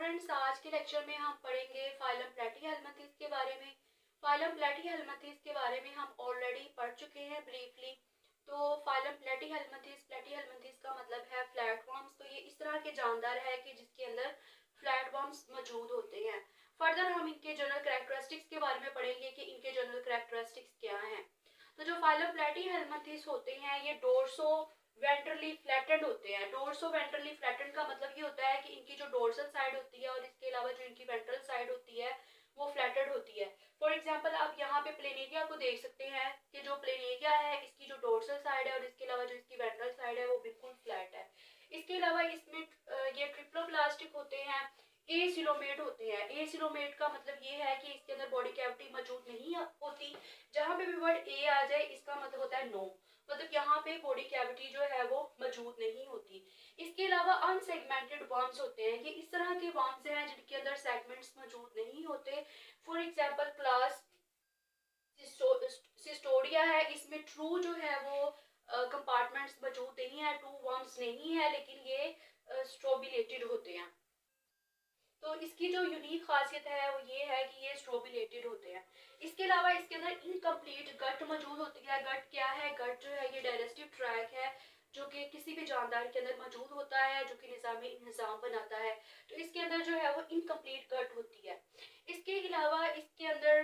Students, आज के lecture में हम पढ़ेंगे फाइलम प्लेटीहेल्मिन्थेस के बारे में। फाइलम प्लेटीहेल्मिन्थेस के बारे में हम ऑलरेडी पढ़ चुके हैं ब्रीफली। तो फाइलम प्लेटीहेल्मिन्थेस का मतलब है फ्लैटवर्म्स। तो ये इस तरह के जानदार है कि जिसके अंदर फ्लैटवर्म्स मौजूद होते हैं। फर्दर हम इनके जनरल कैरेक्टरिस्टिक्स के बारे में पढ़ेंगे कि इनके जनरल कैरेक्टरिस्टिक्स क्या हैं। तो जो फाइलम प्लेटीहेल्मिन्थेस होते हैं ये डोर्सो वेंट्रली फ्लैटेंड होते हैं। डोर्सो वेंट्रली फ्लैटेंड का मतलब ये होता है कि इनकी जो डोर्सल साइड होती है और इसके अलावा जो इनकी वेंट्रल साइड होती है वो फ्लैटेड होती है। फॉर एग्जांपल आप यहाँ पे प्लेनेरिया को देख सकते हैं कि जो प्लेनेरिया है इसकी जो डोर्सल साइड है और इसके अलावा जो इसकी वेंट्रल साइड है वो बिल्कुल फ्लैट है। इसके अलावा इसमें ये ट्रिप्लोप्लास्टिक होते हैं, एसिलोमेट होते हैं। एसिलोमेट का मतलब ये है कि इसके अंदर बॉडी कैविटी मौजूद नहीं होती। जहाँ पे भी वर्ड ए आ जाए इसका मतलब होता है नो, मतलब यहाँ पे बॉडी कैविटी जो है वो मौजूद नहीं होती। इसके अलावा अनसेगमेंटेड वर्म्स होते हैं। ये इस तरह के वर्म्स हैं जिनके अंदर सेगमेंट्स मौजूद नहीं होते। फॉर एग्जांपल क्लास सिस्टोडिया है, इसमें ट्रू जो है वो कंपार्टमेंट्स मौजूद नहीं है, ट्रू वर्म्स नहीं है, लेकिन ये स्ट्रोबिलेटेड होते हैं। तो इसकी जो यूनिक खासियत है वो ये है कि ये स्ट्रोबिलेटेड होते हैं। इसके अलावा इसके अंदर इनकम्प्लीट गट मौजूद होती है। गट क्या है? गट जो है ये डाइजेस्टिव ट्रैक है जो कि किसी भी जानदार के अंदर मौजूद होता है, जो कि निज़ाम बनाता है। तो इसके अंदर जो है वो इनकम्प्लीट गट होती है। इसके अलावा इसके अंदर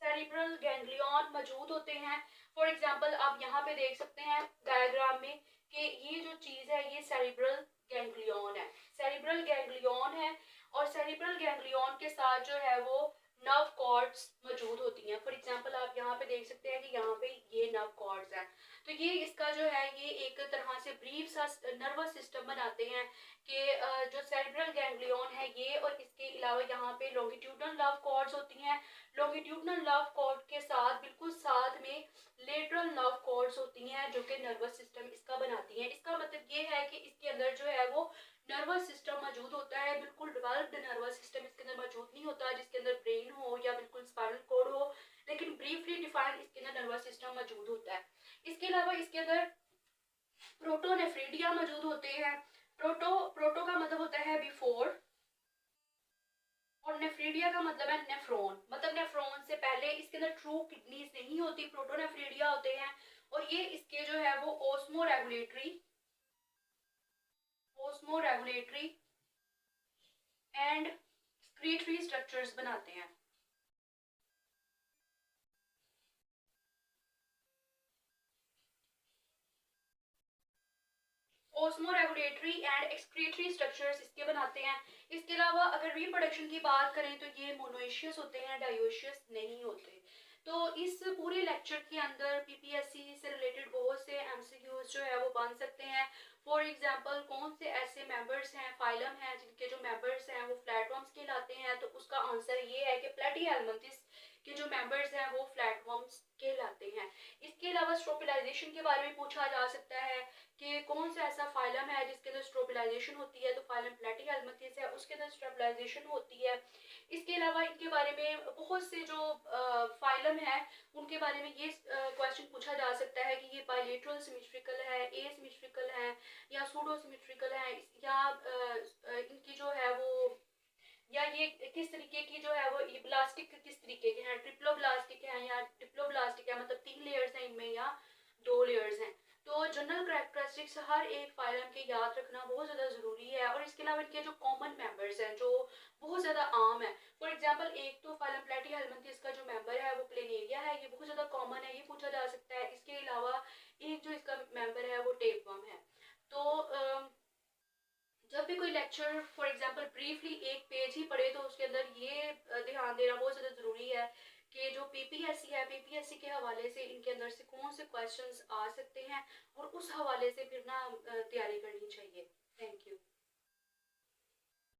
सेरिब्रल गैंग्लियन मौजूद होते हैं। फॉर एग्जांपल आप यहाँ पे देख सकते हैं डायग्राम में कि ये जो चीज़ है ये सेरिब्रल गैंग्लियन है। सेरिब्रल गैंग्लियन है और सेरिब्रल गैंग्लियन के साथ जो है वो नर्व कॉर्ड्स मौजूद होती हैं। फॉर एग्जांपल आप यहाँ पे देख सकते हैं कि यहाँ पे ये नर्व कॉर्ड्स हैं। तो ये इसका जो है ये एक तरह से ब्रीफ सा नर्वस सिस्टम बनाते हैं कि जो सेरिब्रल गैंग्लियन है ये, और इसके अलावा यहाँ पे लॉन्गिट्यूडनल नर्व कॉर्ड्स होती हैं। लॉन्गिट्यूडनल नर्व कॉर्ड के साथ बिल्कुल साथ में लेटरल नर्व कॉर्ड्स होती हैं जो कि नर्वस सिस्टम इसका बनाती हैं। इसका मतलब ये है कि इसके अंदर जो है वो नर्वस सिस्टम मौजूद होता है। बिल्कुल डेवलप्ड नर्वस सिस्टम इसके अंदर मौजूद नहीं होता जिसके अंदर ब्रेन हो या बिल्कुल स्पाइनल कॉर्ड हो, लेकिन ब्रीफली डिफाइंड इसके अंदर नर्वस सिस्टम मौजूद होता है। इसके अलावा इसके अंदर प्रोटोनेफ्रिडिया मौजूद होते हैं। प्रोटो का मतलब होता है बिफोर और नेफ्रिडिया का मतलब है नेफ्रॉन, मतलब नेफ्रॉन से पहले। इसके अंदर ट्रू किडनीज नहीं होती, प्रोटोनेफ्रिडिया होते हैं। और ये इसके जो है वो osmo regulatory and excretory structures बनाते हैं। Osmo regulatory and excretory structures इसके बनाते हैं। इसके अलावा अगर रिप्रोडक्शन की बात करें तो ये मोनोइशियस होते हैं, डायोशियस नहीं होते। तो इस पूरे लेक्चर के अंदर पीपीएससी से रिलेटेड बहुत से एमसीक्यूज जो है वो बन सकते हैं। फॉर एग्जांपल कौन से ऐसे मेंबर्स हैं, फाइलम हैं जिनके जो मेंबर्स हैं वो फ्लैटवर्म्स कहलाते हैं, तो उसका आंसर ये है कि प्लेटीहेल्मिन्थेस के जो मेंबर्स हैं वो फ्लैटवर्म्स कहलाते हैं। इसके अलावा स्ट्रोबिलाइजेशन के बारे में पूछा जा सकता है कि कौन सा ऐसा फाइलम है जिसके अंदर स्ट्रोबिलाइजेशन होती है, तो फाइलम प्लेटीहेल्मिन्थेस है, उसके अंदर स्ट्रोबिलाइजेशन होती है। इसके अलावा इनके बारे में बहुत से जो फाइलम है उनके बारे में ये क्वेश्चन पूछा जा सकता है कि ये बायलेटरल सिमेट्रिकल है, एसिमेट्रिकल है या सूडो सिमेट्रिकल है, या इनकी जो है वो, या ये किस तरीके की जो है वो ये ब्लास्टिक किस तरीके के हैं, ट्रिप्लोब्लास्टिक है या डिप्लोब्लास्टिक है, मतलब 3 लेयर्स हैं इनमें या 2 लेयर्स हैं। तो जनरल कैरेक्टरिस्टिक्स हर एक फाइलम के याद रखना बहुत ज़्यादा ज़रूरी है। और इसके अलावा इनके जो कॉमन मेंबर्स हैं जो बहुत ज़्यादा आम है। फॉर एग्जांपल एक तो फाइलम प्लेटीहेल्मिन्थेस का जो मेंबर है वो प्लेनेरिया है, ये बहुत ज़्यादा कॉमन है, ये पूछा जा सकता है। इसके अलावा एक जो इसका मेंबर है वो टेपवर्म है। तो जब भी कोई लेक्चर फॉर एग्जांपल ब्रीफली एक पेज ही पढ़े तो उसके अंदर ये ध्यान देना बहुत ज़्यादा ज़रूरी है कि जो पीपीएससी है, पीपीएससी के हवाले से इनके अंदर से कौन से क्वेश्चंस आ सकते हैं और उस हवाले से फिर ना तैयारी करनी चाहिए। Thank you.